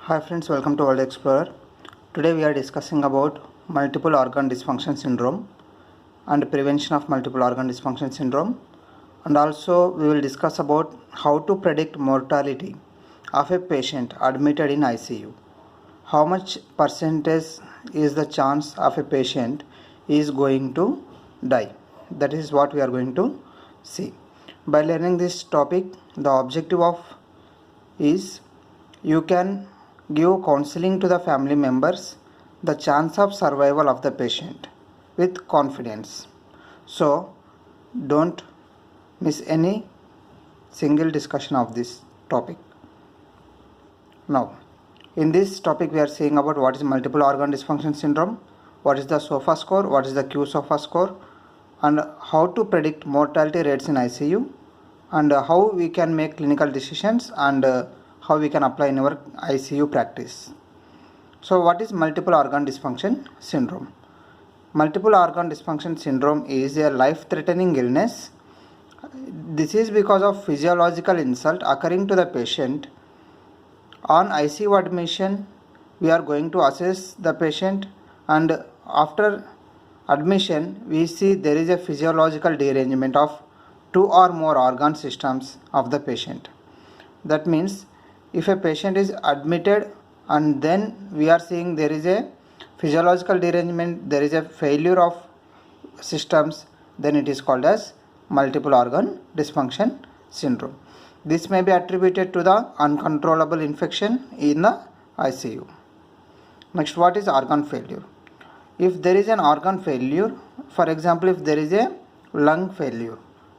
Hi friends, welcome to World Explorer. Today we are discussing about multiple organ dysfunction syndrome and prevention of multiple organ dysfunction syndrome, and also we will discuss about how to predict mortality of a patient admitted in ICU. How much percentage is the chance of a patient is going to die? That is what we are going to see. By learning this topic, the objective of is you can give counseling to the family members the chance of survival of the patient with confidence. So don't miss any single discussion of this topic. Now, in this topic we are seeing about what is multiple organ dysfunction syndrome, what is the SOFA score, what is the Q-SOFA score, and how to predict mortality rates in ICU, and how we can make clinical decisions, and how we can apply in our ICU practice. So what is multiple organ dysfunction syndrome? Multiple organ dysfunction syndrome is a life-threatening illness. This is because of physiological insult occurring to the patient. On ICU admission, we are going to assess the patient, and after admission, we see there is a physiological derangement of 2 or more organ systems of the patient. That means if a patient is admitted and then we are seeing there is a physiological derangement, there is a failure of systems, then it is called as multiple organ dysfunction syndrome. This may be attributed to the uncontrollable infection in the ICU. Next, what is organ failure? If there is an organ failure, for example, if there is a lung failure,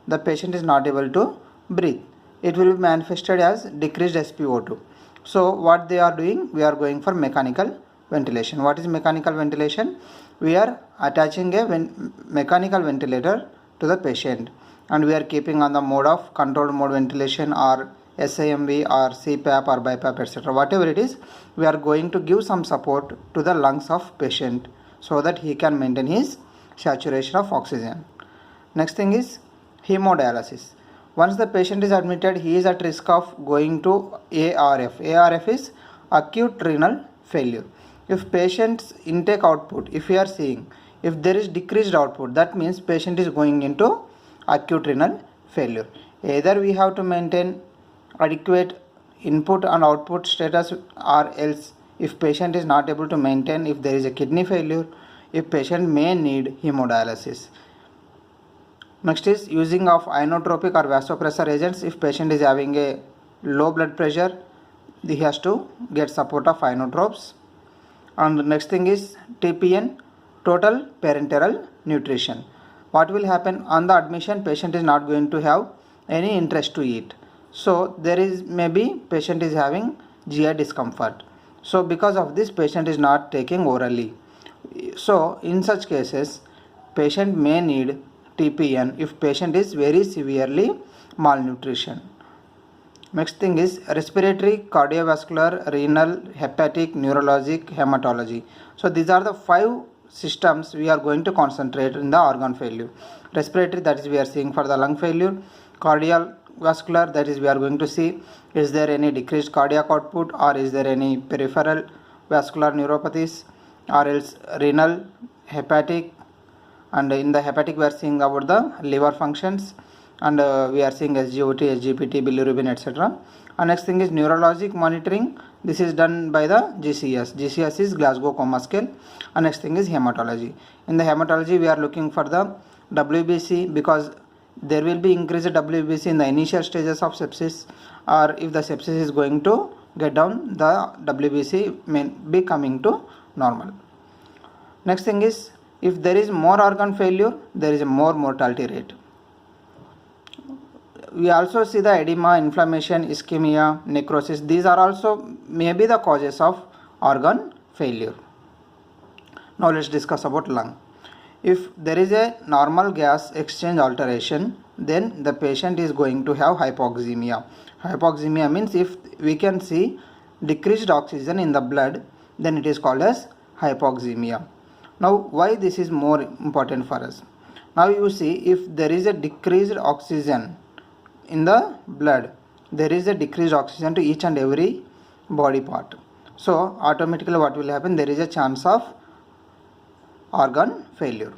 the patient is not able to breathe. It will be manifested as decreased SpO2. So what they are doing, we are going for mechanical ventilation. What is mechanical ventilation? We are attaching a mechanical ventilator to the patient, and we are keeping on the mode of controlled mode ventilation or SIMV or CPAP or BiPAP, etc. Whatever it is, we are going to give some support to the lungs of patient so that he can maintain his saturation of oxygen. Next thing is hemodialysis. Once the patient is admitted, he is at risk of going to ARF. ARF is acute renal failure. If patient's intake output, if we are seeing, if there is decreased output, that means patient is going into acute renal failure. Either we have to maintain adequate input and output status, or else if patient is not able to maintain, if there is a kidney failure, if patient may need hemodialysis. Next is using of inotropic or vasopressor agents. If patient is having a low blood pressure, he has to get support of inotropes. And the next thing is TPN, total parenteral nutrition. What will happen on the admission? Patient is not going to have any interest to eat. So there is maybe patient is having GI discomfort. So because of this, patient is not taking orally. So in such cases, patient may need TPN if patient is very severely malnutrition. Next thing is respiratory, cardiovascular, renal, hepatic, neurologic, hematology. So these are the 5 systems we are going to concentrate in the organ failure. Respiratory, that is we are seeing for the lung failure. Cardiovascular, that is we are going to see is there any decreased cardiac output, or is there any peripheral vascular neuropathies, or else renal, hepatic, and in the hepatic we are seeing about the liver functions, and we are seeing SGOT, SGPT, bilirubin, etc. And next thing is neurologic monitoring. This is done by the GCS. GCS is Glasgow Coma Scale. And next thing is hematology. In the hematology we are looking for the WBC, because there will be increased WBC in the initial stages of sepsis, or if the sepsis is going to get down, the WBC may be coming to normal. Next thing is, if there is more organ failure, there is a more mortality rate. We also see the edema, inflammation, ischemia, necrosis. These are also maybe the causes of organ failure. Now let's discuss about lung. If there is a normal gas exchange alteration, then the patient is going to have hypoxemia. Hypoxemia means if we can see decreased oxygen in the blood, then it is called as hypoxemia. Now why this is more important for us? Now you see, if there is a decreased oxygen in the blood, there is a decreased oxygen to each and every body part. So automatically what will happen, there is a chance of organ failure.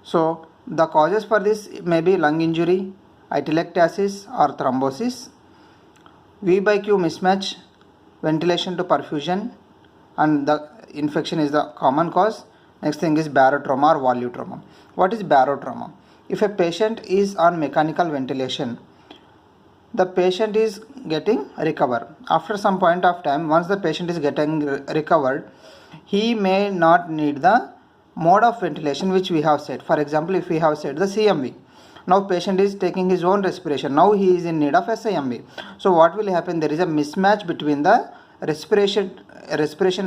So the causes for this may be lung injury, atelectasis or thrombosis, V by Q mismatch, ventilation to perfusion, and the infection is the common cause. Next thing is barotrauma or volutrauma. What is barotrauma? If a patient is on mechanical ventilation, the patient is getting recovered. After some point of time, once the patient is getting recovered, he may not need the mode of ventilation which we have set. For example, if we have set the CMV, now patient is taking his own respiration, now he is in need of SIMV. So what will happen, there is a mismatch between the respiration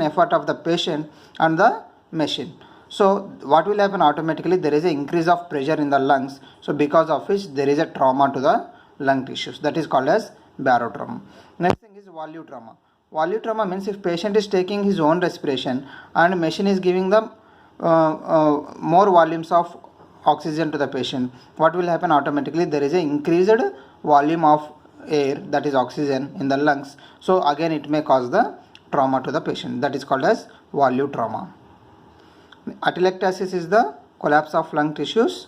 effort of the patient and the machine. So what will happen, automatically there is an increase of pressure in the lungs, so because of which there is a trauma to the lung tissues, that is called as barotrauma. Next thing is volutrauma. Volutrauma means if patient is taking his own respiration and machine is giving the more volumes of oxygen to the patient, what will happen, automatically there is an increased volume of air, that is oxygen, in the lungs. So again it may cause the trauma to the patient, that is called as volutrauma. Atelectasis is the collapse of lung tissues.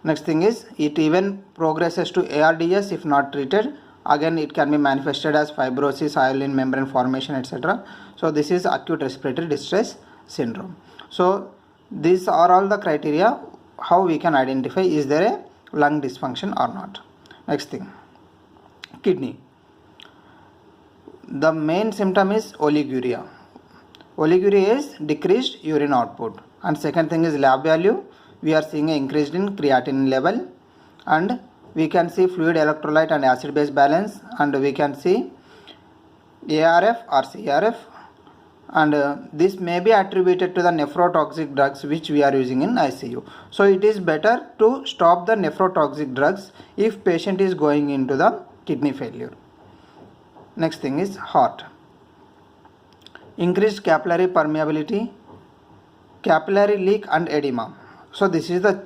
Next thing is, it even progresses to ARDS if not treated. Again it can be manifested as fibrosis, hyaline membrane formation, etc. So this is acute respiratory distress syndrome. So these are all the criteria how we can identify is there a lung dysfunction or not. Next thing, kidney. The main symptom is oliguria. Oliguria is decreased urine output, and second thing is lab value. We are seeing an increase in creatinine level, and we can see fluid electrolyte and acid base balance, and we can see ARF or CRF, and this may be attributed to the nephrotoxic drugs which we are using in ICU. So it is better to stop the nephrotoxic drugs if patient is going into the kidney failure. Next thing is heart. Increased capillary permeability, capillary leak and edema. So this is the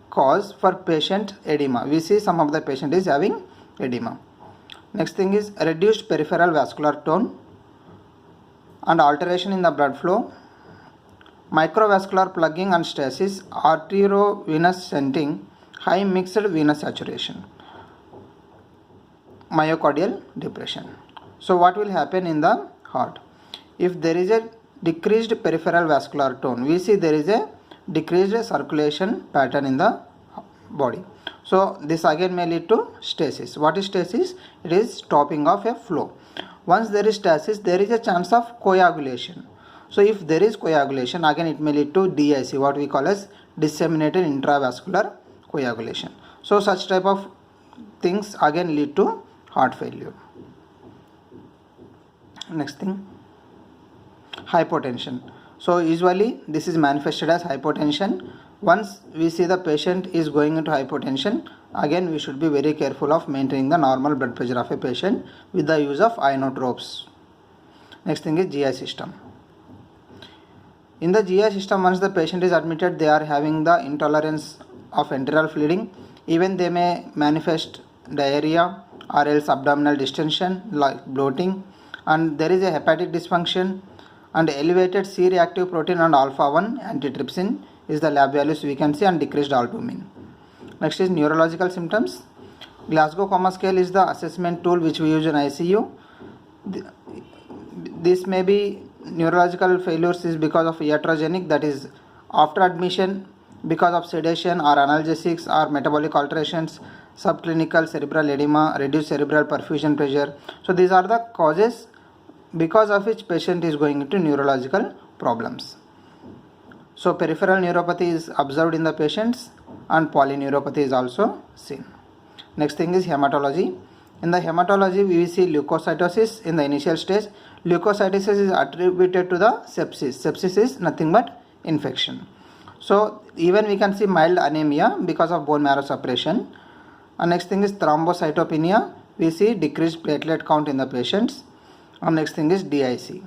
cause for patient edema. We see some of the patient is having edema. Next thing is reduced peripheral vascular tone and alteration in the blood flow, microvascular plugging and stasis, arteriovenous stenting, high mixed venous saturation, myocardial depression. So what will happen in the heart? If there is a decreased peripheral vascular tone, we see there is a decreased circulation pattern in the body. So this again may lead to stasis. What is stasis? It is stopping of a flow. Once there is stasis, there is a chance of coagulation. So if there is coagulation, again it may lead to DIC, what we call as disseminated intravascular coagulation. So such type of things again lead to heart failure. Next thing, hypotension. So usually this is manifested as hypotension. Once we see the patient is going into hypotension, again we should be very careful of maintaining the normal blood pressure of a patient with the use of inotropes. Next thing is GI system. In the GI system, once the patient is admitted, they are having the intolerance of enteral feeding. Even they may manifest diarrhea or else abdominal distension like bloating, and there is a hepatic dysfunction, and elevated C-reactive protein and alpha-1 antitrypsin is the lab values we can see, and decreased albumin. Next is neurological symptoms. Glasgow Coma Scale is the assessment tool which we use in ICU. This may be neurological failures is because of iatrogenic, that is after admission because of sedation or analgesics or metabolic alterations, subclinical cerebral edema, reduced cerebral perfusion pressure. So these are the causes because of which patient is going into neurological problems. So peripheral neuropathy is observed in the patients, and polyneuropathy is also seen. Next thing is hematology. In the hematology, we see leukocytosis in the initial stage. Leukocytosis is attributed to the sepsis. Sepsis is nothing but infection. So even we can see mild anemia because of bone marrow suppression. And next thing is thrombocytopenia. We see decreased platelet count in the patients. And next thing is DIC.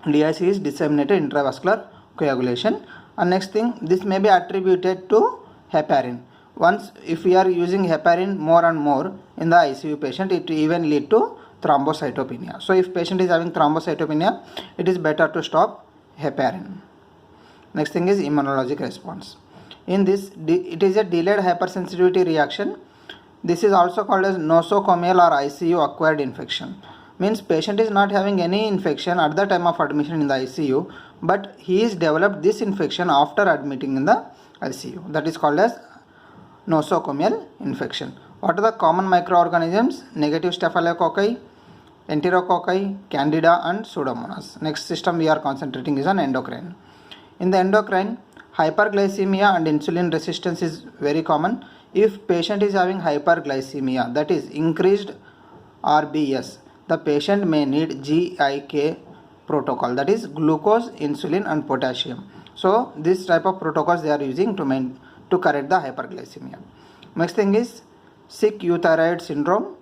DIC is disseminated intravascular coagulation. And next thing, this may be attributed to heparin. Once if we are using heparin more and more in the ICU patient, it even lead to thrombocytopenia. So if patient is having thrombocytopenia, it is better to stop heparin. Next thing is immunologic response. In this, it is a delayed hypersensitivity reaction. This is also called as nosocomial or ICU acquired infection. Means patient is not having any infection at the time of admission in the ICU, but he is developed this infection after admitting in the ICU. That is called as nosocomial infection. What are the common microorganisms? Negative staphylococci, enterococci, candida and pseudomonas. Next system we are concentrating is on endocrine. In the endocrine, hyperglycemia and insulin resistance is very common. If patient is having hyperglycemia, that is increased RBS, the patient may need GIK protocol, that is glucose, insulin and potassium. So this type of protocols they are using to correct the hyperglycemia. Next thing is sick euthyroid syndrome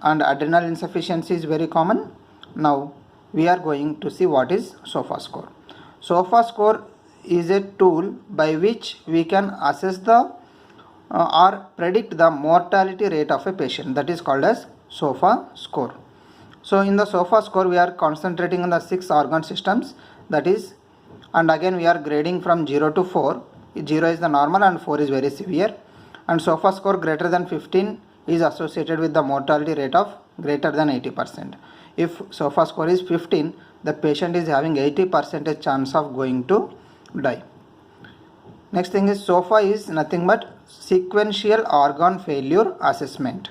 and adrenal insufficiency is very common. Now we are going to see what is SOFA score. SOFA score is a tool by which we can assess the or predict the mortality rate of a patient. That is called as SOFA score. So in the SOFA score we are concentrating on the 6 organ systems, that is, and again we are grading from 0 to 4. 0 is the normal and 4 is very severe, and SOFA score greater than 15 is associated with the mortality rate of greater than 80%. If SOFA score is 15, the patient is having 80% chance of going to die. Next thing is SOFA is nothing but sequential organ failure assessment.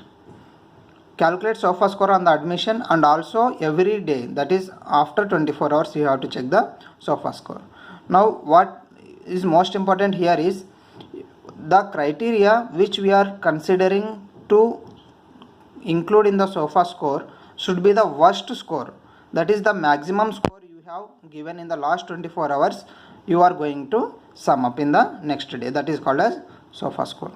Calculate SOFA score on the admission and also every day, that is after 24 hours you have to check the SOFA score. Now what is most important here is the criteria which we are considering to include in the SOFA score should be the worst score, that is the maximum score you have given in the last 24 hours you are going to sum up in the next day, that is called as SOFA score.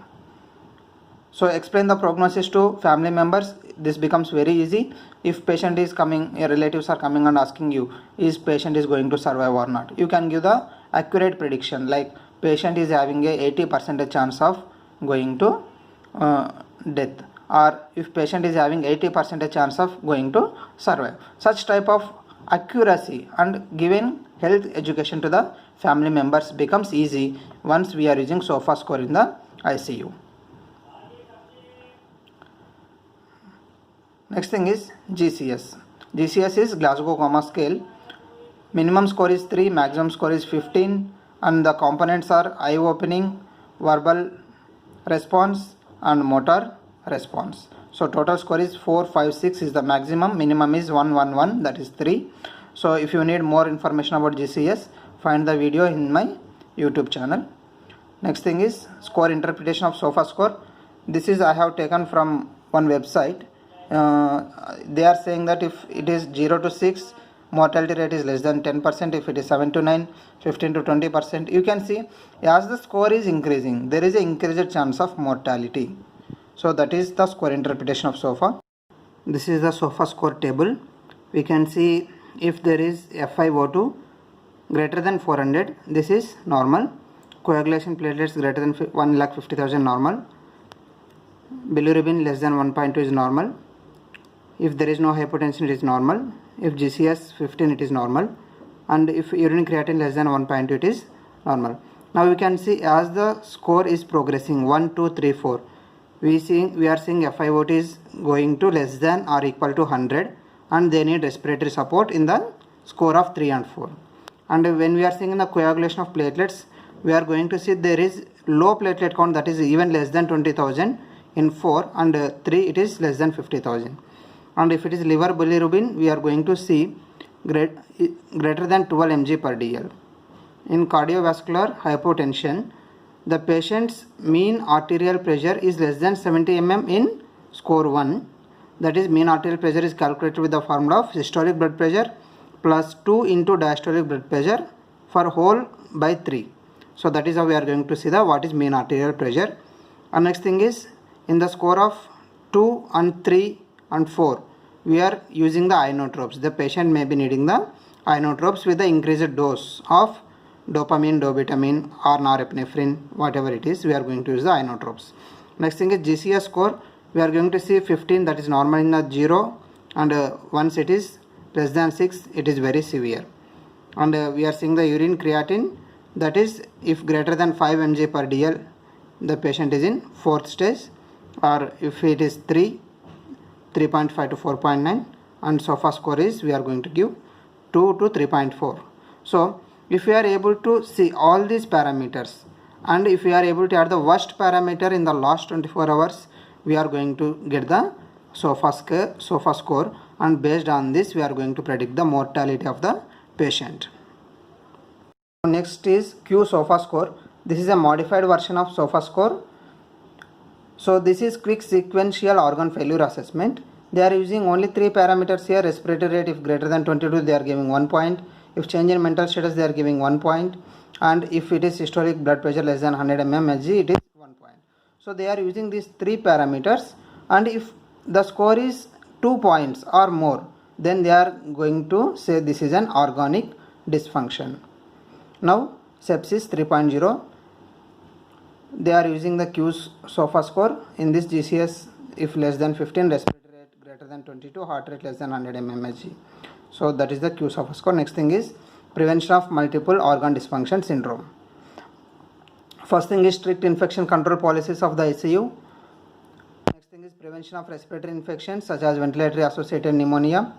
So explain the prognosis to family members. This becomes very easy. If patient is coming, your relatives are coming and asking you, is patient is going to survive or not, you can give the accurate prediction like patient is having a 80% chance of going to death, or if patient is having 80% chance of going to survive. Such type of accuracy and giving health education to the family members becomes easy once we are using SOFA score in the ICU. Next thing is GCS. GCS is Glasgow Coma Scale. Minimum score is 3, maximum score is 15, and the components are eye opening, verbal response and motor response. So total score is 4, 5, 6 is the maximum, minimum is 1, 1, 1, that is 3. So if you need more information about GCS, find the video in my YouTube channel. Next thing is score interpretation of SOFA score. This is I have taken from one website. They are saying that if it is 0 to 6, mortality rate is less than 10%. If it is 7 to 9, 15 to 20%. You can see as the score is increasing, there is an increased chance of mortality. So that is the score interpretation of SOFA. This is the SOFA score table. We can see if there is FiO2 greater than 400, this is normal. Coagulation platelets greater than 1,50,000 normal. Bilirubin less than 1.2 is normal. If there is no hypotension, it is normal. If GCS 15, it is normal. And if urinary creatinine less than 1.2, it is normal. Now we can see as the score is progressing 1, 2, 3, 4. We are seeing FiO2 is going to less than or equal to 100, and they need respiratory support in the score of 3 and 4. And when we are seeing the coagulation of platelets, we are going to see there is low platelet count, that is even less than 20,000 in 4, and 3 it is less than 50,000. And if it is liver bilirubin, we are going to see greater than 12 mg per dl. In cardiovascular hypotension, the patient's mean arterial pressure is less than 70 mm in score 1. That is, mean arterial pressure is calculated with the formula of systolic blood pressure plus 2 into diastolic blood pressure for whole by 3. So that is how we are going to see the what is mean arterial pressure. And next thing is in the score of 2 and 3 and 4, we are using the inotropes. The patient may be needing the inotropes with the increased dose of dopamine, dobutamine or norepinephrine, whatever it is, we are going to use the inotropes. Next thing is GCS score. We are going to see 15, that is normal in the 0, and once it is less than 6 it is very severe. And we are seeing the urine creatinine, that is if greater than 5 mg per dl the patient is in 4th stage, or if it is 3.5 to 4.9, and SOFA score is we are going to give 2 to 3.4. So if we are able to see all these parameters, and if we are able to add the worst parameter in the last 24 hours, we are going to get the SOFA score, and based on this we are going to predict the mortality of the patient. Next is Q-SOFA score. This is a modified version of SOFA score. So this is quick sequential organ failure assessment. They are using only 3 parameters here. Respiratory rate, if greater than 22 they are giving 1 point. If change in mental status they are giving 1 point. And if it is systolic blood pressure less than 100 mmHg, it is 1 point. So they are using these 3 parameters, and if the score is 2 points or more, then they are going to say this is an organic dysfunction. Now sepsis 3.0, they are using the Q-SOFA score. In this GCS, if less than 15, respiratory rate greater than 22, heart rate less than 100 mmHg. So that is the Q-SOFA score. Next thing is prevention of multiple organ dysfunction syndrome. First thing is strict infection control policies of the ICU. Next thing is prevention of respiratory infections such as ventilatory associated pneumonia.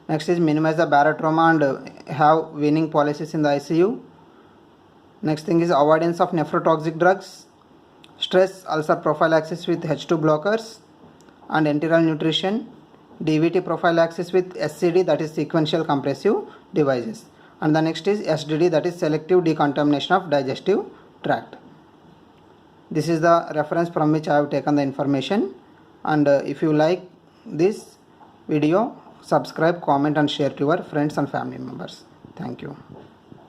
Next is minimize the barotrauma and have weaning policies in the ICU. Next thing is avoidance of nephrotoxic drugs, stress ulcer prophylaxis with H2 blockers, and enteral nutrition, DVT prophylaxis with SCD, that is sequential compressive devices, and the next is SDD, that is selective decontamination of digestive tract. This is the reference from which I have taken the information, and if you like this video, subscribe, comment and share to your friends and family members. Thank you.